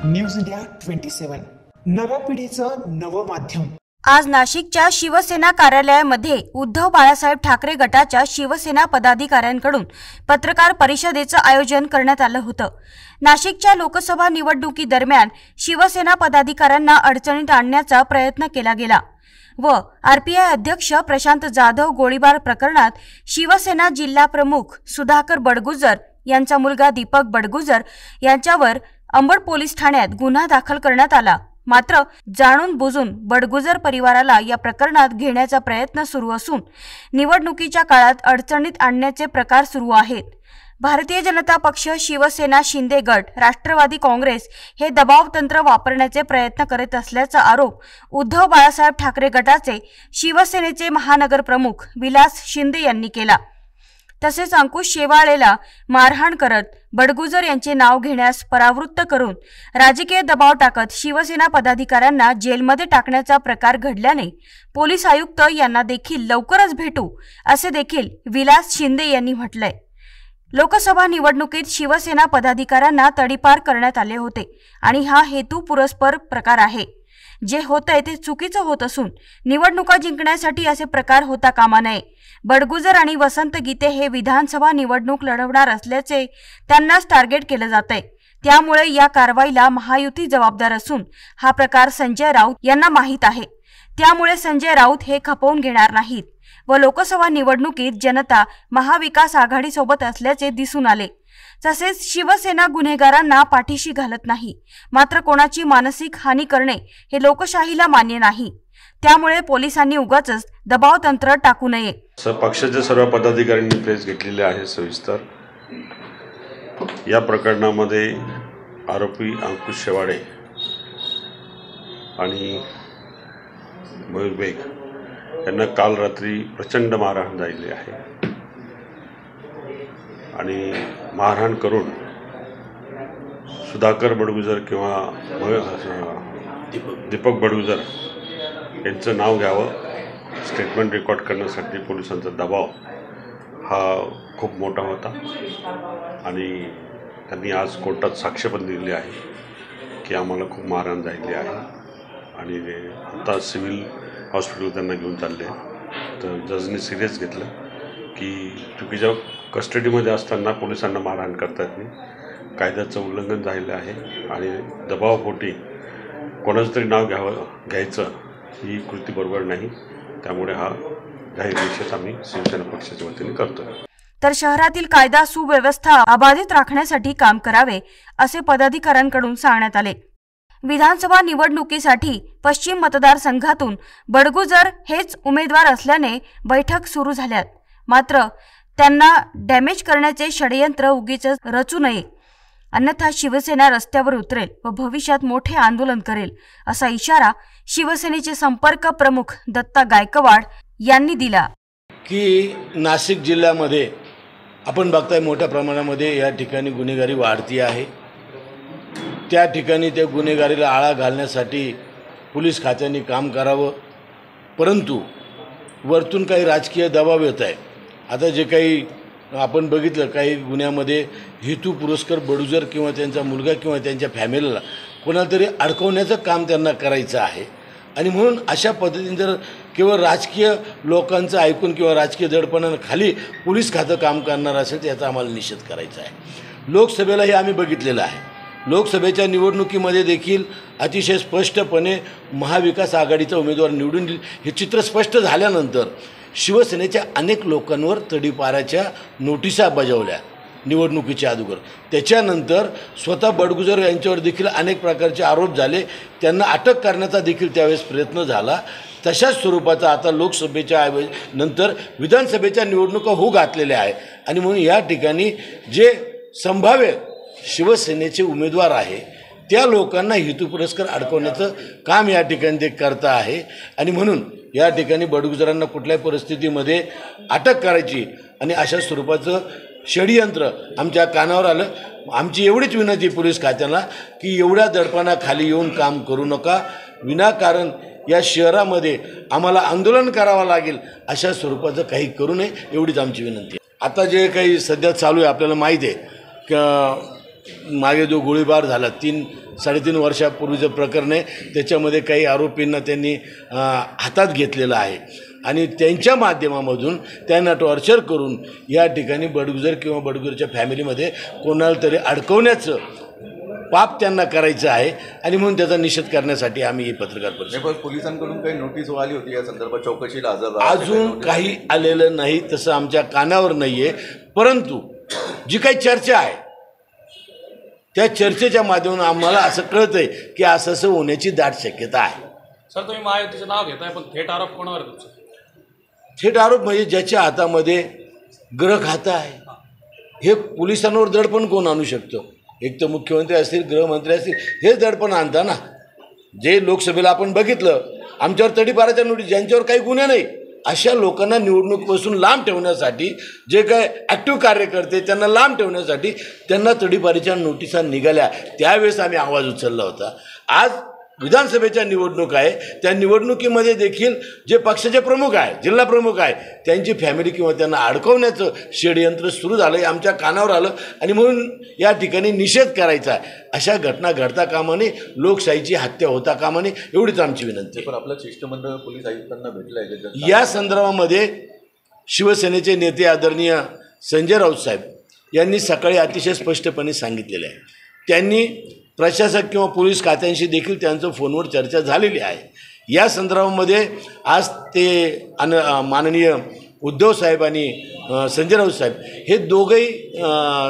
News India 27 नव्या पिढीचं नवं माध्यम। आज नाशिकच्या शिवसेना कार्यालयामध्ये उद्धव बाळासाहेब ठाकरे गटाच्या शिवसेना पदाधिकाऱ्यांकडून पत्रकार परिषदेचं आयोजन करण्यात आलं होतं। नाशिकच्या लोकसभा निवडणुकीदरम्यान शिवसेना पदाधिकाऱ्यांना अडचणीत आणण्याचा प्रयत्न केला गेला व आरपीआय अध्यक्ष प्रशांत जाधव गोळीबार प्रकरणात शिवसेना जिल्हा प्रमुख सुधाकर बडगुजर यांचा मुलगा दीपक बडगुजर यांच्यावर अंबड पोलीस ठाण्यात गुन्हा दाखल करण्यात आला। मात्र जाणून बुजून बडगुजर परिवाराला या प्रकरणात घेण्याचा प्रयत्न सुरू असून निवडणुकीच्या काळात अडचणीत आणण्याचे प्रकार सुरू आहेत। भारतीय जनता पक्ष, शिवसेना, शिंदे गट, राष्ट्रवादी काँग्रेस हे दबाव तंत्र वापरण्याचे प्रयत्न करत असल्याचा आरोप उद्धव बाळासाहेब ठाकरे गटाचे शिवसेनेचे महानगर प्रमुख विलास शिंदे यांनी केला। तसेच अंकुश शेवाळेला मारहाण करत बडगुजर यांचे नाव घेण्यास परावृत्त करून राजकीय दबाव टाकत शिवसेना पदाधिकाऱ्यांना जेलमध्ये टाकण्याचा प्रकार घडल्याने पोलीस आयुक्त यांना देखील लवकरच भेटू असे देखील विलास शिंदे यांनी म्हटलंय। लोकसभा निवडणुकीत शिवसेना पदाधिकाऱ्यांना तडीपार करण्यात आले होते आणि हा हेतुपुरस्पर प्रकार आहे। जे होतंय ते चुकीचं होत असून निवडणुका जिंकण्यासाठी असे प्रकार होता कामा नये। बडगुजर आणि वसंत गीते हे विधानसभा निवडणूक लढवणार असल्याचे त्यांनाच टार्गेट केलं जातंय। त्यामुळे या कारवाईला महायुती जबाबदार असून हा प्रकार संजय राऊत यांना माहीत आहे। त्यामुळे संजय राऊत हे खपवून घेणार नाहीत व लोकसभा निवडणुकीत जनता महाविकास आघाडीसोबत असल्याचे दिसून आले। तसेच शिवसेना गुन्हेगारांना पाठीशी घालत नाही, मात्र कोणाची मानसिक हानी करणे हे लोकशाहीला मान्य नाही। त्यामुळे पोलिसांनी उगाचच दबाव तंत्र टाकू नये। पक्षाच्या सर्व पदाधिकाऱ्यांनी प्रेस घेतलेले आहे सविस्तर। या प्रकरणामध्ये आरोपी अंकुश शेवाळे आणि मयूर बेग यांना काल रात्री प्रचंड मारहाण झाली आहे आणि मारहाण करून सुधाकर बडगुजर किंवा दीपक बडगुजर यांचं नाव घ्यावं, स्टेटमेंट रेकॉर्ड करण्यासाठी पोलिसांचा दबाव हा खूप मोठा होता आणि त्यांनी आज कोर्टात साक्ष पण दिली आहे की आम्हाला खूप मारहाण झाली आहे आणि आता सिव्हिल हॉस्पिटल त्यांना घेऊन चालले। तर जजने सिरियस घेतलं की चुकीच्या कस्टडीमध्ये असताना पोलिसांना मारहाण करता येत नाही, कायद्याचं उल्लंघन झालेलं आहे आणि दबावापोटी कोणाचं तरी नाव घ्यायचं ही कृती बरोबर नाही। त्यामुळे हा जाहीर निषेध आम्ही शिवसेना पक्षाच्या वतीने करतो। तर शहरातील कायदा सुव्यवस्था अबाधित राखण्यासाठी काम करावे असे पदाधिकाऱ्यांकडून सांगण्यात आले। विधानसभा निवडणुकीसाठी पश्चिम मतदारसंघातून बडगुजर हेच उमेदवार असल्याने बैठक सुरू झाल्यात, मात्र त्यांना डॅमेज करण्याचे षडयंत्र उगीच रचू नये, अन्यथा शिवसेना रस्त्यावर उतरेल व भविष्यात मोठे आंदोलन करेल असा इशारा शिवसेनेचे संपर्क प्रमुख दत्ता गायकवाड यांनी दिला। की नाशिक जिल्ह्यामध्ये आपण बघताय मोठ्या प्रमाणामध्ये या ठिकाणी गुन्हेगारी वाढती आहे। त्या ठिकाणी त्या गुन्हेगारीला आळा घालण्यासाठी पोलीस खात्याने काम करावं, परंतु वरतून काही राजकीय दबाव येत आहे। आता जे काही आपण बघितलं काही गुन्ह्यामध्ये हेतुपुरस्कर बडगुजर किंवा त्यांचा मुलगा किंवा त्यांच्या फॅमिलीला कोणाला तरी अडकवण्याचं काम त्यांना करायचं आहे आणि म्हणून अशा पद्धतीने जर केवळ राजकीय लोकांचं ऐकून किंवा राजकीय दडपणानं खाली पोलीस खातं काम करणार असेल तर याचा आम्हाला निषेध करायचा आहे। लोकसभेलाही आम्ही बघितलेलं आहे, लोकसभेच्या निवडणुकीमध्ये देखील अतिशय स्पष्टपणे महाविकास आघाडीचा उमेदवार निवडून येईल हे चित्र स्पष्ट झाल्यानंतर शिवसेनेच्या अनेक लोकांवर तडीपाराच्या नोटिसा बजावल्या निवडणुकीच्या अगोदर। त्याच्यानंतर स्वतः बडगुजर यांच्यावर देखील अनेक प्रकारचे आरोप झाले, त्यांना अटक करण्याचा देखील त्यावेळेस प्रयत्न झाला। तशाच स्वरूपाचा आता लोकसभेच्या नंतर विधानसभेच्या निवडणुका होऊ घातलेल्या आहे आणि म्हणून या ठिकाणी जे संभाव्य शिवसेनेचे उमेदवार आहे त्या लोकांना हेतुपुरस्कर अडकवण्याचं काम या ठिकाणी ते करता आहे आणि म्हणून या ठिकाणी बडगुजरांना कुठल्याही परिस्थितीमध्ये अटक करायची आणि अशा स्वरूपाचं षडयंत्र आमच्या कानावर आलं। आमची एवढीच विनंती पोलीस खात्याला की एवढ्या दडपणाखाली येऊन काम करू नका, विनाकारण या शहरामध्ये आम्हाला आंदोलन करावं लागेल अशा स्वरूपाचं काही करू नये, एवढीच आमची विनंती आहे। आता जे काही सध्या चालू आहे आपल्याला माहीत आहे मागे जो गोळीबार झाला 3-3.5 वर्षापूर्वीचं प्रकरण आहे, त्याच्यामध्ये काही आरोपींना त्यांनी हातात घेतलेलं आहे आणि त्यांच्या माध्यमामधून त्यांना टॉर्चर करून या ठिकाणी बडगुजर किंवा बडगुजरच्या फॅमिलीमध्ये कोणाला तरी अडकवण्याचं पाप त्यांना करायचं आहे आणि म्हणून त्याचा निषेध करण्यासाठी आम्ही ही पत्रकार परिषद. पोलिसांकडून काही नोटीस आली होती या संदर्भात चौकशीला हजर अजून काही आलेलं नाही, तसं आमच्या कानावर नाही आहे. परंतु जी काही चर्चा आहे त्या चर्चेच्या माध्यमातून आम्हाला असं कळतं आहे की असं होण्याची दाट शक्यता आहे. सर, तुम्ही महायुतीचं नाव घेताय, पण थेट आरोप कोणावर आहे तुमचा? थेट आरोप म्हणजे ज्याच्या हातामध्ये ग्रह खातं आहे, हे पोलिसांवर दडपण कोण आणू शकतो? एक तर मुख्यमंत्री असतील, गृहमंत्री असतील, हेच दडपण आणता ना. जे लोकसभेला आपण बघितलं, आमच्यावर तडीपाराच्या नोटीस, ज्यांच्यावर काही गुन्हे नाही अशा लोकांना निवडणुकीपासून लांब ठेवण्यासाठी, जे काय ॲक्टिव्ह कार्यकर्ते त्यांना लांब ठेवण्यासाठी त्यांना तडीपारीच्या नोटिसा निघाल्या. त्यावेळेस आम्ही आवाज उचलला होता. आज विधानसभेच्या निवडणूक आहे, त्या निवडणुकीमध्ये देखील जे पक्षाचे प्रमुख आहे, जिल्हा प्रमुख आहे, त्यांची फॅमिली किंवा त्यांना अडकवण्याचं षडयंत्र सुरू झालं आहे, आमच्या कानावर आलं आणि म्हणून या ठिकाणी निषेध करायचा आहे. अशा घटना घडता कामा नये, लोकशाहीची हत्या होता कामा नये, एवढीच आमची विनंती. पण आपलं शिष्टमंडळ पोलीस आयुक्तांना भेटलं आहे या संदर्भामध्ये शिवसेनेचे नेते आदरणीय संजय राऊत साहेब यांनी सकाळी अतिशय स्पष्टपणे सांगितलेलं आहे. त्यांनी प्रशासक किंवा पोलीस खात्यांशी देखील त्यांचं फोनवर चर्चा झालेली आहे. या संदर्भामध्ये आज ते माननीय उद्धव साहेब आणि संजय राऊत साहेब हे दोघंही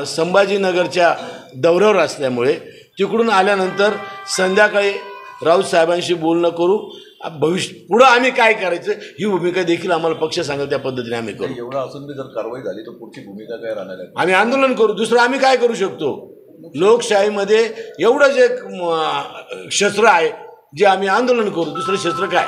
संभाजीनगरच्या दौऱ्यावर असल्यामुळे तिकडून आल्यानंतर संध्याकाळी राऊत साहेबांशी बोलणं करू. पुढं आम्ही काय करायचं ही भूमिका देखील आम्हाला पक्ष सांगेल, त्या पद्धतीने आम्ही करू. एवढं असून जर कारवाई झाली तर पुढची भूमिका काय राहणार आहे? आम्ही आंदोलन करू. दुसरं आम्ही काय करू शकतो? लोकशाहीमध्ये एवढंच एक शस्त्र आहे जे आम्ही आंदोलन करू, दुसरं शस्त्र काय?